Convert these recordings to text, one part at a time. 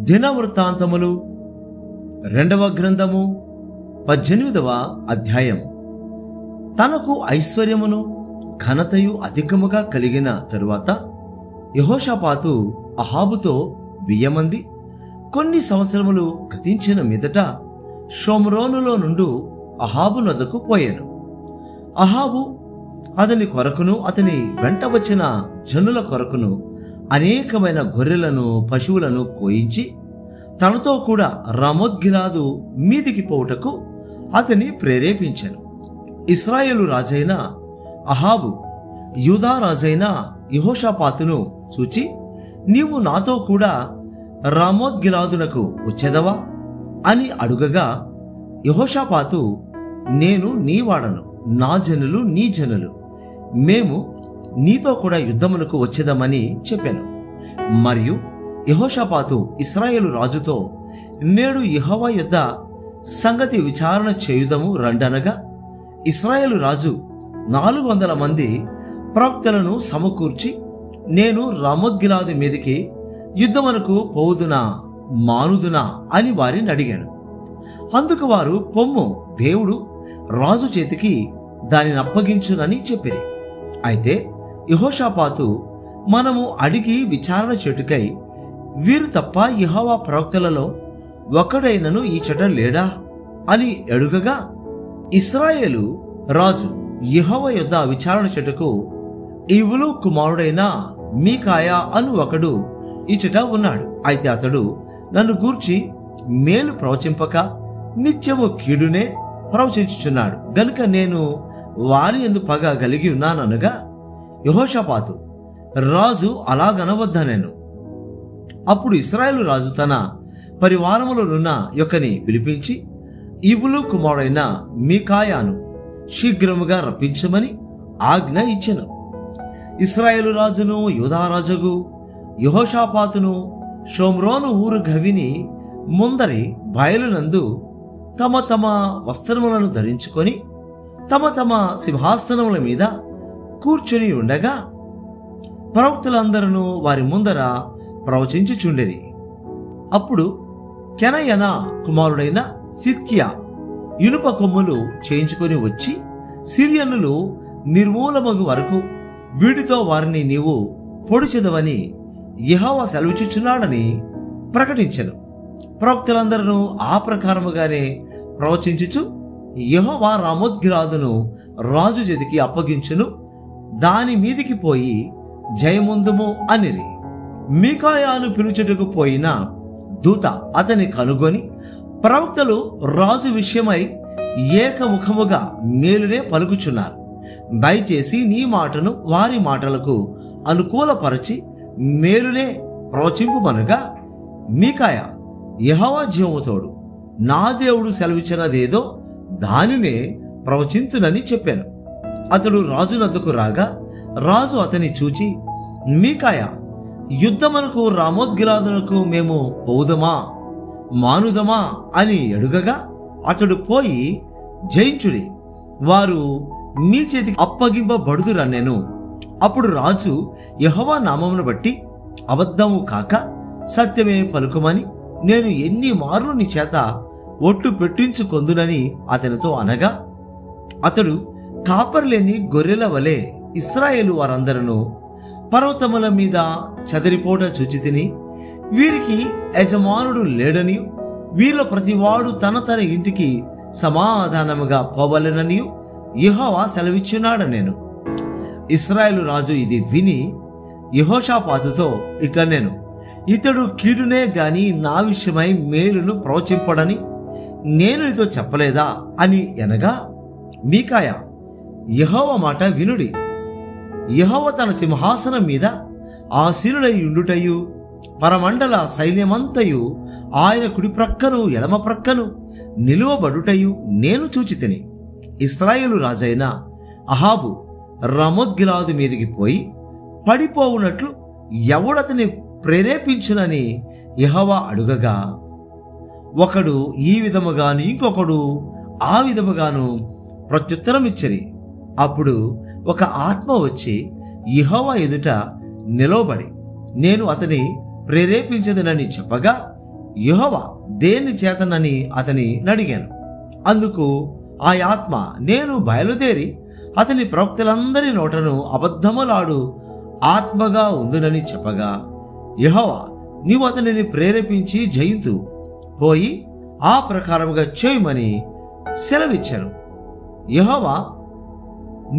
దినవృత్తాంతములు 2వ గ్రంథము 18వ అధ్యాయం. తనకు ఐశ్వర్యమును ఘనతయు అధికముగా కలిగిన తరువాత యెహోషాపాతు అహాబుతో 1000 మంది కొన్ని సంవత్సరములు గతించిన మీదట షోమ్రోనులో నుండి అహాబు నొద్దకు పోయాను. అహాబు అతని కొరకును అతని వెంట వచ్చిన జనుల కొరకును అనేకమైన గొర్రెలను పశువులను కోయించి తనతో కూడా రామోత్గిలాదు మీదికి పోవుటకు అతని ప్రేరేపించాను. ఇశ్రాయేలు రాజైన అహాబు యూదా రాజైన యెహోషాపాతును చూచి, నీవు నాతో కూడా రామోత్గిలాదునకు వచ్చేదవా అని అడుగగా, యెహోషాపాతు, నేను నీ వాడను, నా జనులు నీ జనులు, మేము నీతో కూడా యుద్ధమునకు వచ్చేదమని చెప్పాను. మరియు యెహోషాపాతు ఇశ్రాయేలు రాజుతో, నేడు యెహోవా యొద్ద సంగతి విచారణ చేయుదము రండనగా, ఇశ్రాయేలు రాజు 400 మంది ప్రవక్తలను సమకూర్చి, నేను రామోత్గిలాదు మీదికి యుద్ధమునకు పోవుదునా మానుదునా అని వారిని అడిగాను. అందుకు వారు, పొమ్ము, దేవుడు రాజు చేతికి దానిని అప్పగించునని చెప్పిరి. అయితే యెహోషాపాతు, మనము అడిగి విచారణ చేటుకై వీరు తప్ప యెహోవా ప్రవక్తలలో ఒకడైనను ఈ చెట లేడా అని అడుగగా, ఇశ్రాయేలు రాజు యెహోవా యొద్ద విచారణ చేటుకు ఇవులు కుమారుడైన మీకాయా అను ఒకడు ఇచ్చట ఉన్నాడు. అయితే అతడు నన్ను గూర్చి మేలు ప్రవచింపక నిత్యము కీడునే ప్రవచించుచున్నాడు గనుక నేను వారి యందు పగ కలిగి ఉన్నాననగా, యెహోషాపాతు, రాజు అలాగనవద్దనెను. అప్పుడు ఇశ్రాయేలు రాజు తన పరివారములోనున్న యొక్కని పిలిపించి, ఇవులు కుమారుడైన మీకాయాను శీఘ్రముగా రప్పించమని ఆజ్ఞ ఇచ్చెను. ఇశ్రాయేలు రాజును యూదారాజుగు యెహోషాపాతును షోమ్రోను ఊరు గవిని ముందరి బయలునందు తమ తమ వస్త్రములను ధరించుకొని తమ తమ సింహాసనముల మీద కూర్చుని ఉండగా, ప్రవక్తలందరూ వారి ముందర ప్రవచించుచుండిరి. అప్పుడు కెనయనా కుమారుడైన సిద్కియా ఇనుప కొమ్ములు చేయించుకొని వచ్చి, సిరియనులు నిర్మూలమగు వరకు వీటితో వారిని నీవు పొడిచెదవని యెహోవా సెలవిచ్చుచున్నాడని ప్రకటించెను. ప్రవక్తలందరూ ఆ ప్రకారముగానే ప్రవచించుచు, యెహోవా రామోత్గిలాదును రాజు చేతికి అప్పగించును, దాని మీదికి పోయి జయముందుము అనిరి. మీకాయాను పిలుచుటకు పోయిన దూత అతని కనుగొని, ప్రవక్తలు రాజు విషయమై ఏకముఖముగా మేలునే పలుకుచున్నారు, దయచేసి నీ మాటను వారి మాటలకు అనుకూలపరచి మేలునే ప్రవచింపుమనగా, మీకాయా, యెహోవా జీవముతోడు నా దేవుడు సెలవిచ్చినదేదో దానినే ప్రవచింతునని చెప్పాను. అతడు రాజు నద్దకు రాగా, రాజు అతని చూచి, మీకాయా, యుద్ధమునకు రామోత్గిలాదునకు మేము పోవుదమా మానుదమా అని అడుగగా, అతడు పోయి జయించుడి, వారు మీ చేతికి అప్పగింపబడుదురన్నెను. అప్పుడు రాజు, యెహోవా నామమును బట్టి అబద్ధము కాక సత్యమే పలుకుమని నేను ఎన్ని మార్లు నీ చేత ఒట్టు పెట్టించుకొందునని అతనితో అనగా, అతడు, కాపర్లేని గొర్రెల వలె ఇశ్రాయేలు వారందరూ పర్వతముల మీద చెదరిపోట చూచితిని, వీరికి యజమానుడు లేడని, వీరిలో ప్రతివాడు తన తన ఇంటికి సమాధానముగా పోవలెనని యెహోవా సెలవిచ్చున్నాడనెను. ఇశ్రాయేలు రాజు ఇది విని యెహోషాపాతుతో ఇట్లనెను, ఇతడు కీడునే గాని నా విషయమై మేలును ప్రవచింపడని నేను నీతో చెప్పలేదా అని అనగా, మీకాయా, యెహోవా మాట వినుడి, యెహోవా తన సింహాసనం మీద ఆసీనుడై ఉండుటయు పరమండల సైన్యమంతయు ఆయన కుడి ప్రక్కను ఎడమ ప్రక్కను నిలువబడుటయు నేను చూచితిని. ఇశ్రాయేలు రాజైన అహాబు రామోత్గిలాదు మీదికి పోయి పడిపోవునట్లు ఎవడతని ప్రేరేపించునని యెహోవా అడుగగా, ఒకడు ఈ విధముగాను ఇంకొకడు ఆ విధముగాను ప్రత్యుత్తరమిచ్చిరి. అప్పుడు ఒక ఆత్మ వచ్చి యెహోవా ఎదుట నిలవబడి, నేను అతని ప్రేరేపించదనని చెప్పగా, యెహోవా దేని చేతనని అతని అడిగాను. అందుకు ఆ ఆత్మ, నేను బయలుదేరి అతని ప్రవక్తలందరి నోటను అబద్ధములాడు ఆత్మగా ఉందునని చెప్పగా, యెహోవా నీవు అతనిని ప్రేరేపించి జయింతు పోయి ఆ ప్రకారముగా చేయమని సెలవిచ్చాను. యెహోవా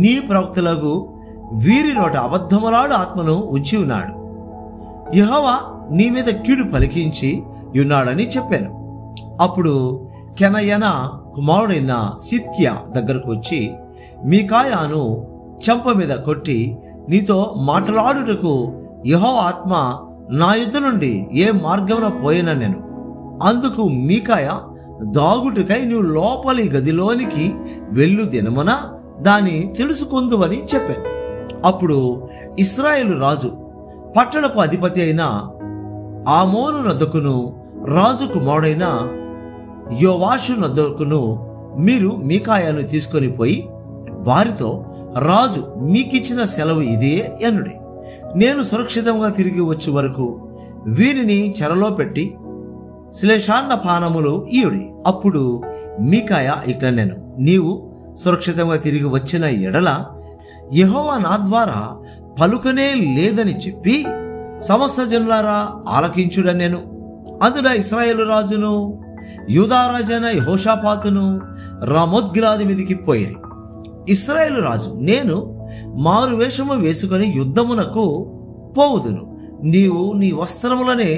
నీ ప్రవక్తలకు వీరి నోట అబద్ధములాడు ఆత్మను ఉంచి ఉన్నాడు. యెహోవా నీ మీద కీడు పలికించి ఉన్నాడని చెప్పాను. అప్పుడు కెనయనా కుమారుడైన సిద్కియా దగ్గరకు వచ్చి మీకాయాను చెంప మీద కొట్టి, నీతో మాట్లాడుటకు యెహోవా ఆత్మ నా యుద్ధ నుండి ఏ మార్గమున పోయినా నేను. అందుకు మీకాయ, దాగుటకై నీవు లోపలి గదిలోనికి వెళ్ళు దినమున దాన్ని తెలుసుకుందువని చెప్పాను. అప్పుడు ఇశ్రాయేలు రాజు పట్టణపు అధిపతి అయిన ఆమోను నొద్దకును రాజు కుమారుడైన యోవాషు నొద్దకును మీరు మీకాయాను తీసుకొని పోయి వారితో, రాజు మీకిచ్చిన సెలవు ఇదే ఎనుడి. నేను సురక్షితంగా తిరిగి వచ్చే వరకు వీరిని చెరలో పెట్టి శ్లేషాన్న పానములు ఈయుడి. అప్పుడు మీకాయ ఇట్లా, నేను నీవు సురక్షితంగా తిరిగి వచ్చిన ఎడల యెహోవా నా ద్వారా పలుకనే లేదని చెప్పి సమస్త జనులారా ఆలకించుడని నేను. అందులో ఇశ్రాయేలు రాజును యూదారాజైన యెహోషాపాతును రామోత్గిలాది మీదికి పోయిరి. ఇశ్రాయేలు రాజు, నేను మారు వేషము వేసుకొని యుద్ధమునకు పోవుదును, నీవు నీ వస్త్రములనే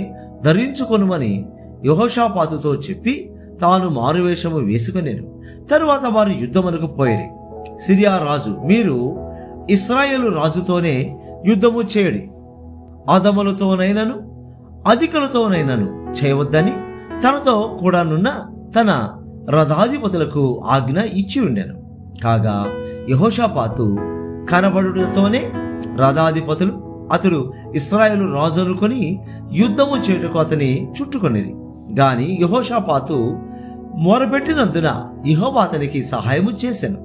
ధరించుకొనుమని యెహోషాపాతుతో చెప్పి తాను మారువేషము వేసుకొనేను. తరువాత వారు యుద్ధమునకు పోయిరి. సిరియా రాజు, మీరు ఇశ్రాయేలు రాజుతోనే యుద్ధము చేయడి, అదములతోనైనను అధికులతోనైనను చేయవద్దని తనతో కూడానున్న తన రథాధిపతులకు ఆజ్ఞ ఇచ్చి ఉండెను. కాగా యెహోషాపాతు కనబడుటతోనే రథాధిపతులు అతడు ఇశ్రాయేలు రాజు అనుకొని యుద్ధము చేయుటకు అతని చుట్టుకొనిరి. గాని యెహోషాపాతు మొరపెట్టినందున యెహోవా అతనికి సహాయము చేశాను.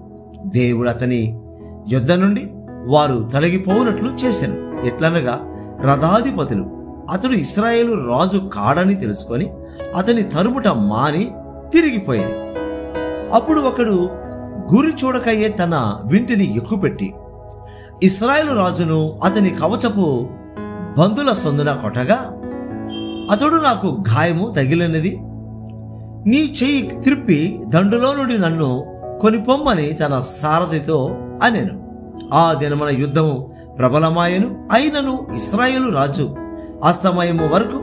దేవుడు అతని యుద్ధ నుండి వారు తొలగిపోవునట్లు చేశాను. ఎట్లనగా రథాధిపతులు అతడు ఇశ్రాయేలు రాజు కాడని తెలుసుకొని అతని తరుముట మాని తిరిగిపోయారు. అప్పుడు ఒకడు గురి చూడకయ్యే తన వింటిని ఎక్కుపెట్టి ఇశ్రాయేలు రాజును అతని కవచపు బందుల సొందున కొట్టగా, అతడు నాకు గాయము తగిలినది, నీ చెయ్యి త్రిప్పి దండులో నుండి నన్ను కొనిపొమ్మని తన సారథితో అనెను. ఆ దినమున యుద్ధము ప్రబలమాయను. అయినను ఇశ్రాయేలు రాజు అస్తమయము వరకు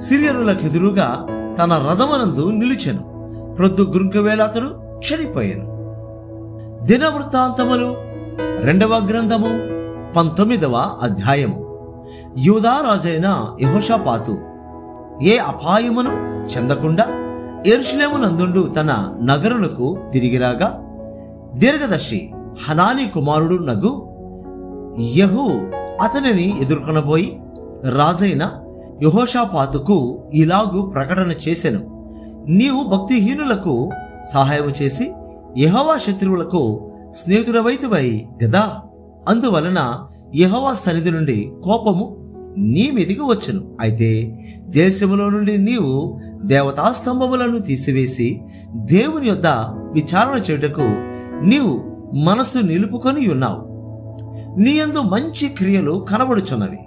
సిరియనులకెదురుగా తన రథమనందు నిలిచెను. ప్రొద్దు గుంకువేళ అతడు చనిపోయాను. దినవృత్తాంతములు 2వ గ్రంథము 19వ అధ్యాయము. యూదా రాజైన యెహోషాపాతు ఏ అపాయమును చెందకుండా యెరూషలేమునందుండు తన నగరులకు తిరిగిరాగా, దీర్ఘదర్శి హనానీ కుమారుడు నగు యెహూ అతనిని ఎదుర్కొనబోయి రాజైన యెహోషాపాతుకు ఇలాగు ప్రకటన చేసెను, నీవు భక్తిహీనులకు సహాయం చేసి యెహోవా శత్రువులకు స్నేహితుడవైతివై గదా. అందువలన యెహోవా సన్నిధి నుండి కోపము నీ మీదికి వచ్చును. అయితే దేశములో నుండి నీవు దేవతాస్తంభములను తీసివేసి దేవుని యొద్ద విచారణ చేయుటకు నీవు మనస్సు నిలుపుకొని ఉన్నావు. నీయందు మంచి క్రియలు కనబడుచున్నవి.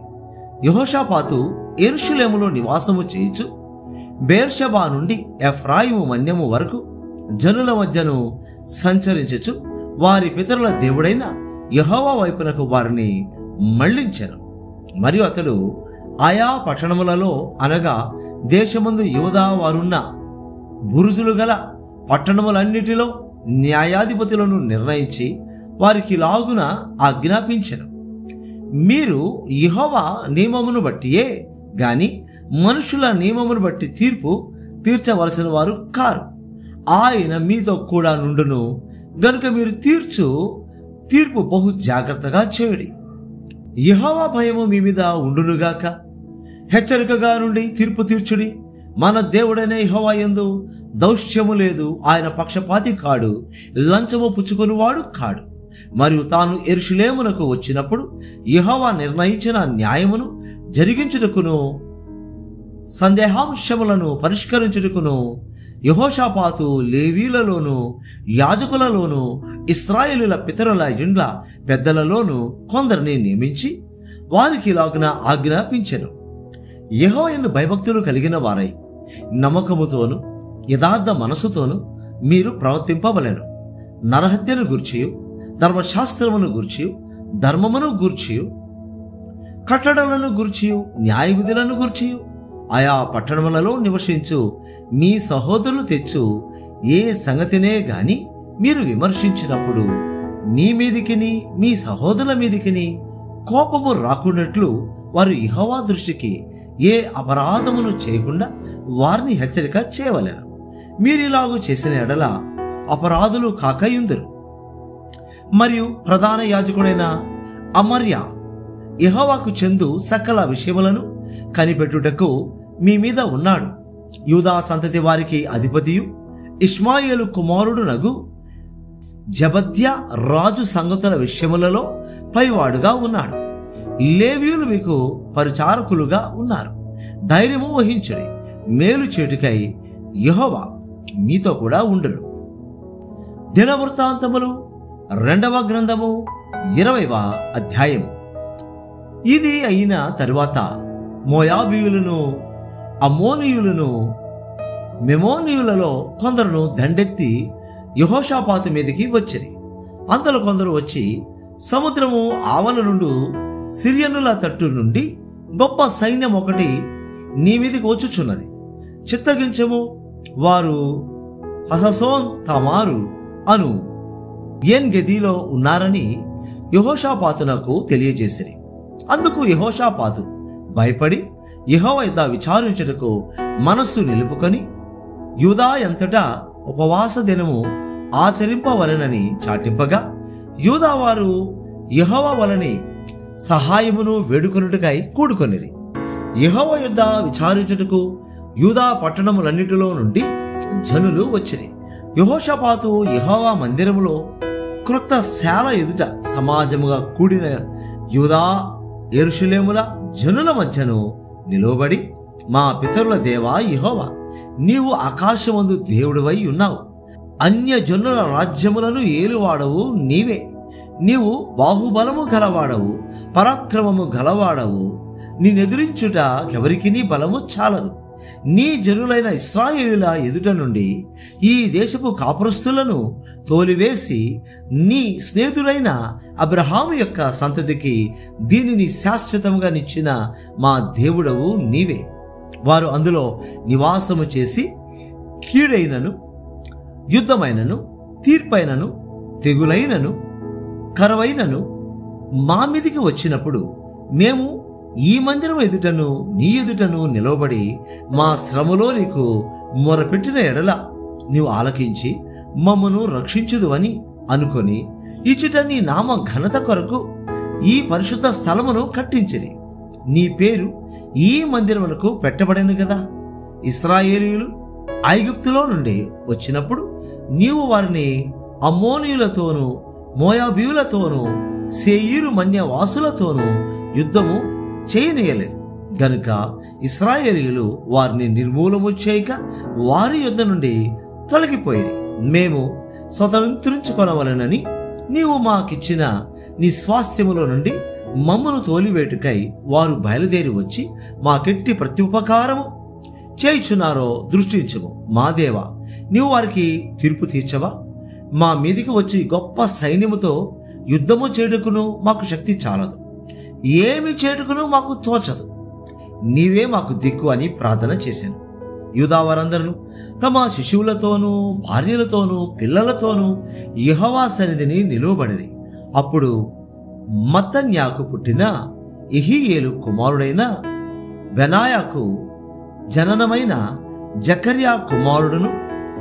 యెహోషాపాతు యెరూషలేములో నివాసము చేయుచు బెయేర్షెబా నుండి ఎఫ్రాయిము మన్యము వరకు జనుల మధ్యను సంచరించుచు వారి పితరుల దేవుడైన యెహోవా వైపునకు వారిని మళ్లించెను. మరియు అతడు ఆయా పట్టణములలో అనగా దేశమందు యూదా వారున్న బురుజులు గల పట్టణములన్నిటిలో న్యాయాధిపతులను నిర్ణయించి వారికి లాగున ఆజ్ఞాపించెను, మీరు యెహోవా నియమమును బట్టియే గాని మనుషుల నియమమును బట్టి తీర్పు తీర్చవలసిన వారు కారు. ఆయన మీతో కూడా నుండును గనుక మీరు తీర్పు బహు జాగ్రత్తగా చేయుడి. యెహోవా భయము మీ మీద ఉండునుగాక. హెచ్చరికగా నుండి తీర్పు తీర్చుడి. మన దేవుడైన యెహోవా యందు దౌష్ట్యము లేదు. ఆయన పక్షపాతి కాడు, లంచము పుచ్చుకొనివాడు కాడు. మరియు తాను యెరూషలేమునకు వచ్చినప్పుడు యెహోవా నిర్ణయించిన న్యాయమును జరిగించుటకును సందేహాంశములను పరిష్కరించుటకును యెహోషాపాతు లేవీలలోను యాజకులలోను ఇశ్రాయేలుల పితరుల ఇండ్ల పెద్దలలోను కొందరిని నియమించి వారికి ఇలాగున ఆజ్ఞాపించెను. యెహోవా యందు భయభక్తులు కలిగిన వారై నమ్మకముతోను యథార్థ మనసుతోను మీరు ప్రవర్తింపవలెను. నరహత్యను గూర్చియు ధర్మశాస్త్రమును గూర్చియు ధర్మమును గూర్చియు కట్టడలను గూర్చియు న్యాయవిధులను గూర్చియు ఆయా పట్టణములలో నివసించు మీ సహోదరులు తెచ్చు ఏ సంగతినే గాని మీరు విమర్శించినప్పుడు మీ మీదికిని మీ సహోదరుల మీదికిని కోపము రాకున్నట్లు వారు యెహోవా దృష్టికి ఏ అపరాధమును చేయకుండా వారిని హెచ్చరిక చేయవలెను. మీరిలాగు చేసిన ఎడల అపరాధులు కాకయుందురు. మరియు ప్రధాన యాజకుడైన అమర్యా యెహోవాకు చెందు సకల విషయములను కనిపెట్టుటకు మీ మీద ఉన్నాడు. యూదా సంతతి వారికి అధిపతియు ఇష్మాయేలు కుమారుడు నగు జబద్యా రాజు సంగతుల విషయములలో పైవాడుగా ఉన్నాడు. లేవీయులు మీకు పరిచారకులుగా ఉన్నారు. ధైర్యము వహించుడి. మేలు చేటుకై యెహోవా మీతో కూడా ఉండును. దినవృత్తాంతములు 2వ గ్రంథము 20వ అధ్యాయము. ఇది అయిన తరువాత మోయాబీయులను అమ్మోనీయులను మెమోనీయులలో కొందరును దండెత్తి యెహోషాపాతు మీదికి వచ్చిరి. అంతలో కొందరు వచ్చి సముద్రము ఆవల నుండి సిరియనుల తట్టు నుండి గొప్ప సైన్యం ఒకటి నీ మీదికి వచ్చుచున్నది, చిత్తగించము. వారు హససోన్ తమారు అను ఎన్ గెదీలో ఉన్నారని యెహోషాపాతునకు తెలియజేసిరి. అందుకు యెహోషాపాతు భయపడి యెహోవా యొద్ద విచారించుటకు మనస్సు నిలుపుకొని యూదా అంతటా ఉపవాస దినము ఆచరింపవలెనని చాటింపగా యూదావారు యెహోవా వలని సహాయమును వేడుకొనుటకై కూడుకొనిరి. యెహోవా యొద్ద విచారించుటకు యూదా పట్టణములన్నిటిలో నుండి జనులు వచ్చిరి. యెహోషాపాతు యెహోవా మందిరములో క్రొత్త శాల ఎదుట సమాజముగా కూడిన యూదా యెరూషలేముల జనుల మధ్యను నిలువబడి, మా పితరుల దేవా యెహోవా, నీవు ఆకాశమందు దేవుడివై ఉన్నావు. అన్య జనుల రాజ్యములను ఏలువాడవు నీవే. నీవు బాహుబలము గలవాడవు, పరాక్రమము గలవాడవు. నిన్నెదిరించుట ఎవరికి నీ బలము చాలదు. నీ జనులైన ఇశ్రాయేలుల ఎదుట నుండి ఈ దేశపు కాపురస్తులను తోలివేసి నీ స్నేహితుడైన అబ్రహాము యొక్క సంతతికి దీనిని శాశ్వతంగా నిచ్చిన మా దేవుడవు నీవే. వారు అందులో నివాసము చేసి కీడైనను యుద్ధమైనను తీర్పైనను తెగులైనను కరవైనను మా మీదికి వచ్చినప్పుడు మేము ఈ మందిరం ఎదుటను నీ ఎదుటను నిలవబడి మా శ్రమలో నీకు మొరపెట్టిన ఎడల నీవు ఆలకించి మమ్మను రక్షించుదువని అనుకొని ఇచ్చట నీ నామ ఘనత కొరకు ఈ పరిశుద్ధ స్థలమును కట్టించిరి. నీ పేరు ఈ మందిరమునకు పెట్టబడెను కదా. ఇశ్రాయేలీయులు ఐగుప్తులో నుండి వచ్చినప్పుడు నీవు వారిని అమ్మోనీయులతోనూ మోయాబీయులతోనూ సేయీరు మన్యవాసులతోనూ యుద్ధము చేయనీయలేదు గనుక ఇశ్రాయేలీయులు వారిని నిర్మూలము చేయక వారి యుద్ధ నుండి తొలగిపోయి మేము స్వతంత్రించుకొనవలెనని నీవు మాకిచ్చిన నీ స్వాస్థ్యములో నుండి మమ్మను తోలివేటుకై వారు బయలుదేరి వచ్చి మాకెట్టి ప్రత్యుపకారము చేయుచున్నారో దృష్టించము. మా దేవా, నీవు వారికి తీర్పు తీర్చవా? మా మీదికి వచ్చి గొప్ప సైన్యముతో యుద్ధము చేయుటకును మాకు శక్తి చాలదు, ఏమి చేయుటకును మాకు తోచదు. నీవే మాకు దిక్కు అని ప్రార్థన చేశాను. యూదా వారందరూ తమ శిశువులతోనూ భార్యలతోనూ పిల్లలతోనూ యెహోవా సన్నిధిని నిలువబడిరి. అప్పుడు మత్తన్యాకు పుట్టిన యెహీయేలు కుమారుడైన బెనాయాకు జననమైన జకర్యా కుమారుడును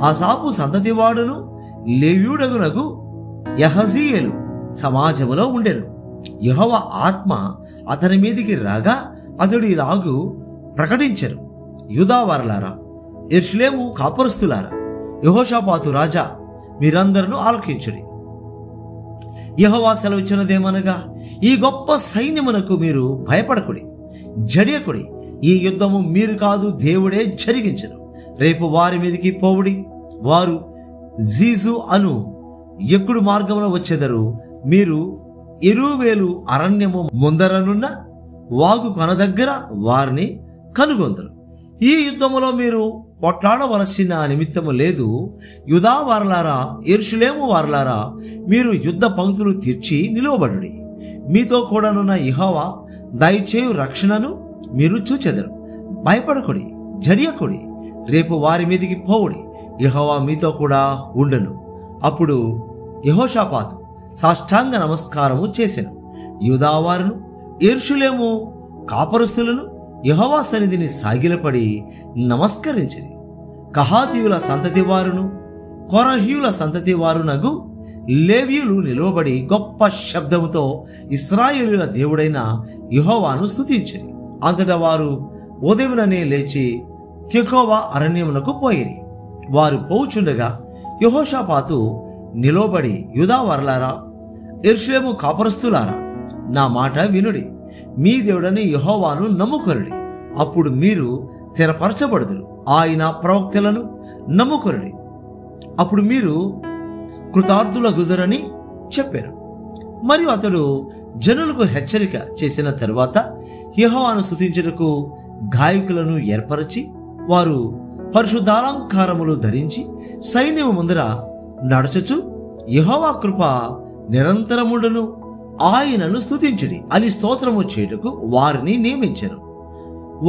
ఆసాపు సంతతివాడును లేవీయుడగునగు యహజీయేలు సమాజములో ఉండెను. యెహోవా ఆత్మ అతని మీదికి రాగా అతడు ఇలాగు ప్రకటించెను: యూదావారలారా, యెరూషలేము కాపురస్తులారా, యెహోషాపాతు రాజా, మీరందరూ ఆలకించుడి. యెహోవా సెలవిచ్చినదేమనగా, ఈ గొప్ప సైన్యమునకు మీరు భయపడకుడి, జడియకుడి. ఈ యుద్ధము మీరు కాదు, దేవుడే జరిగించెను. రేపు వారి మీదకి పోవుడి. వారు జీజు అను ఎక్కుడు మార్గమున వచ్చెదరు. మీరు ఎరువేలు అరణ్యము ముందరనున్న వాగు కొన దగ్గర వారిని కనుగొందరు. ఈ యుద్ధములో మీరు పోట్లాడవలసిన నిమిత్తము లేదు. యూదా వారలారా, యెరూషలేము వారలారా, మీరు యుద్ధ పంక్తులు తీర్చి నిలువబడుడి. మీతో కూడానున్న యెహోవా దయచేయు రక్షణను మీరు చూచెదరు. భయపడకుడి, జడియకుడి. రేపు వారి మీదికి పోవుడి. యెహోవా మీతో కూడా ఉండను. అప్పుడు యెహోషాపాతు సాష్టాంగ నమస్కారము చేసెను. యూదావారును యెరూషలేము కాపరస్తులను యెహోవా సన్నిధిని సాగిలపడి నమస్కరించింది. కహాతీయుల సంతతి వారును కొరహీయుల సంతతి వారునగు లేవీయులు నిలువబడి గొప్ప శబ్దముతో ఇశ్రాయేలీయుల దేవుడైన యెహోవాను స్తుతించిరి. అంతటా వారు ఉదయముననే లేచి తెకోవా అరణ్యమునకు పోయిరి. వారు పోవుచుండగా యెహోషాపాతు నిలవబడి, యూదా వారలారా, యెరూషలేము కాపరస్తులారా, నా మాట వినుడి. మీ దేవుడని యెహోవాను నమ్ముకొనుడి. అప్పుడు మీరు స్థిరపరచబడుదురు. ఆయన ప్రవక్తలను నమ్ముకొనుడి. అప్పుడు మీరు కృతార్థులగుదురని చెప్పారు. మరియు అతడు జనులకు హెచ్చరిక చేసిన తరువాత యెహోవాను స్తుతించుటకు గాయకులను ఏర్పరచి, వారు పరిశుద్ధాలంకారములు ధరించి సైన్యము ముందర నడచుచు యెహోవా కృప నిరంతరముండును, ఆయనను స్తుతించుడి అని స్తోత్రము చేయుటకు వారిని నియమించెను.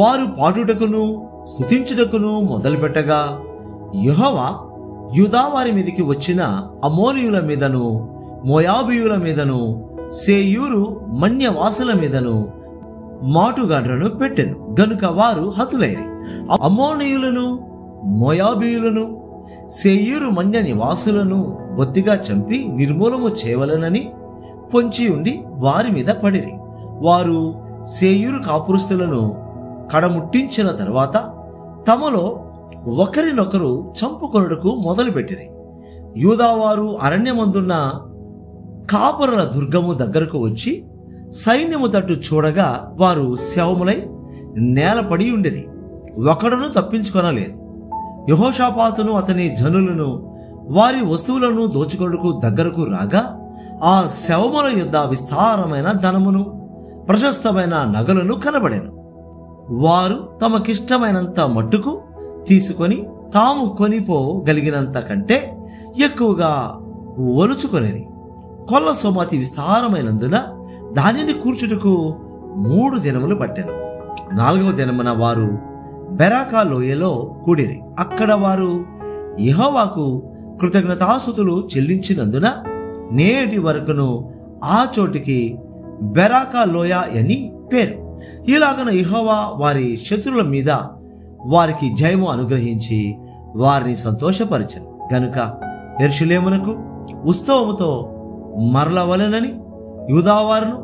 వారు పాడుటకును స్తుతించుటకును మొదలుపెట్టగా యెహోవా యూదా వారి మీదికి వచ్చిన అమోరీయుల మీదను, మోయాబీయుల మీదను, సేయూరు మన్యవాసుల మీదను మాటుగాండ్రను పెట్టెను. గనుక వారు హతులైరి. అమ్మోనీయులను, మోయాబీయులను, సేయూరు మన్య నివాసులను బొత్తిగా చంపి నిర్మూలము చేయవలనని పొంచి ఉండి వారి మీద పడిరి. వారు సేయూరు కాపురస్తులను కడముట్టించిన తరువాత తమలో ఒకరినొకరు చంపుకొనుటకు మొదలుపెట్టిరి. యూదావారు అరణ్యమందున్న కాపురుల దుర్గము దగ్గరకు వచ్చి సైన్యము తట్టు చూడగా వారు శవములై నేలపడి ఉండిరి. ఒకడును తప్పించుకొనలేదు. యెహోషాపాతును అతని జనులను వారి వస్తువులను దోచుకొనుటకు దగ్గరకు రాగా ఆ శవముల యొద్ద విస్తారమైన ధనమును ప్రశస్తమైన నగలను కనబడెను. వారు తమకిష్టమైనంత మట్టుకు తీసుకొని తాము కొనిపోగలిగినంత కంటే ఎక్కువగా ఒలుచుకొనిరి. కొల్ల సొమ్మతి విస్తారమైనందున దానిని కూర్చుటకు 3 దినములు పట్టెను. 4వ దినమున వారు బెరాకా లోయలో కూడిరి. అక్కడ వారు యెహోవాకు కృతజ్ఞతాస్తుతులు చెల్లించినందున నేటి వరకును ఆ చోటికి బెరాకా లోయ అని పేరు. ఇలాగన యెహోవా వారి శత్రువుల మీద వారికి జయము అనుగ్రహించి వారిని సంతోషపరిచెను. గనుక యెరూషలేమునకు ఉత్సవముతో మరలవలెనని యూదావారును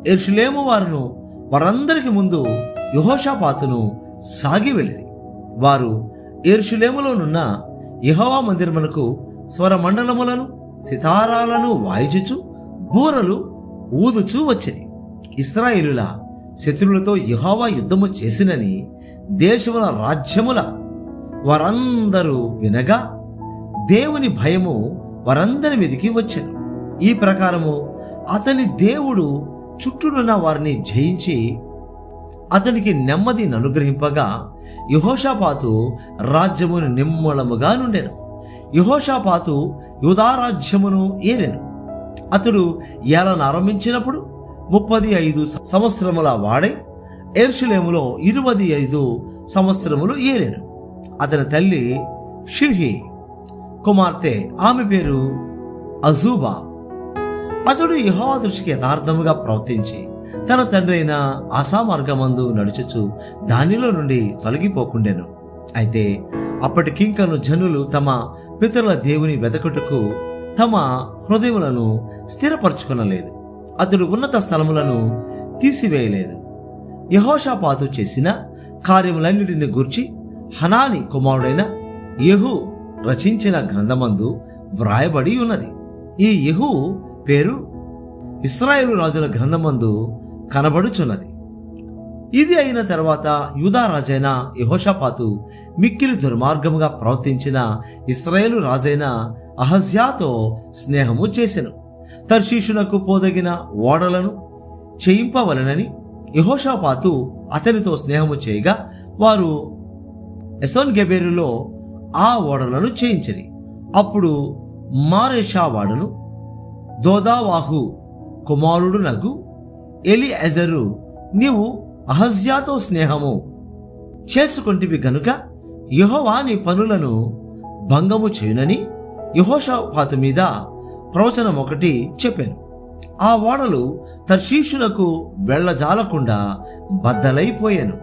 యెరూషలేము వారును వారందరికి ముందు యెహోషాపాతును సాగి వెళ్ళిరి. వారు యెరూషలేములోనున్న యెహోవా మందిరమునకు స్వరమండలములను సితారాలను వాయించుచు బూరలు ఊదుచూ వచ్చిరి. ఇశ్రాయేలుల శత్రువులతో యెహోవా యుద్ధము చేసినని దేశముల రాజ్యముల వారందరూ వినగా దేవుని భయము వారందరి మీదికి వచ్చెను. ఈ ప్రకారము అతని దేవుడు చుట్టూనున్న వారిని జయించి అతనికి నెమ్మదిని అనుగ్రహింపగా యెహోషాపాతు రాజ్యమును నిమ్మళముగా నుండెను. యెహోషాపాతు యూదా రాజ్యమును ఏలెను. అతడు ఏలన ఆరంభించినప్పుడు 35 సంవత్సరముల వాడై యెరూషలేములో 25 సంవత్సరములు ఏలెను. అతని తల్లి షిల్హి కుమార్తె, ఆమె పేరు అజూబా. అతడు యెహోవా దృష్టికి యథార్థముగా ప్రవర్తించి తన తండ్రి అయిన ఆసా మార్గమందు నడుచుచు దానిలో నుండి తొలగిపోకుండెను. అయితే అప్పటికింకను జనులు తమ పితరుల దేవుని వెతకుటకు తమ హృదయములను స్థిరపరచుకొనలేదు. అతడు ఉన్నత స్థలములను తీసివేయలేదు. యెహోషాపాతు చేసిన కార్యములన్నిటిని గూర్చి హనాని కుమారుడైన యెహూ రచించిన గ్రంథమందు వ్రాయబడి ఉన్నది. ఈ యెహూ పేరు ఇశ్రాయేలు రాజుల గ్రంథమందు కనబడుచున్నది. ఇది అయిన తర్వాత యూదా రాజైన యెహోషాపాతు మిక్కిలి దుర్మార్గముగా ప్రవర్తించిన ఇశ్రాయేలు రాజైన అహజ్యాతో స్నేహము చేసెను. తర్షీషునకు పోదగిన ఓడలను చేయింపవలనని యెహోషాపాతు అతనితో స్నేహము చేయగా వారు ఎసోన్గెబెరులో ఆ ఓడలను చేయించిరి. అప్పుడు మారేషా వాడును దోదావాహు కుమారుడు నగు ఎలియెజరు, నీవు అహజ్యాతో స్నేహము చేసుకొంటివి గనుక యెహోవా నీ పనులను భంగము చేయునని యెహోషాపాతు మీద ప్రవచనం ఒకటి చెప్పాను. ఆ ఓడలు తర్షీషునకు వెళ్ళజాలకుండా బద్దలైపోయాను.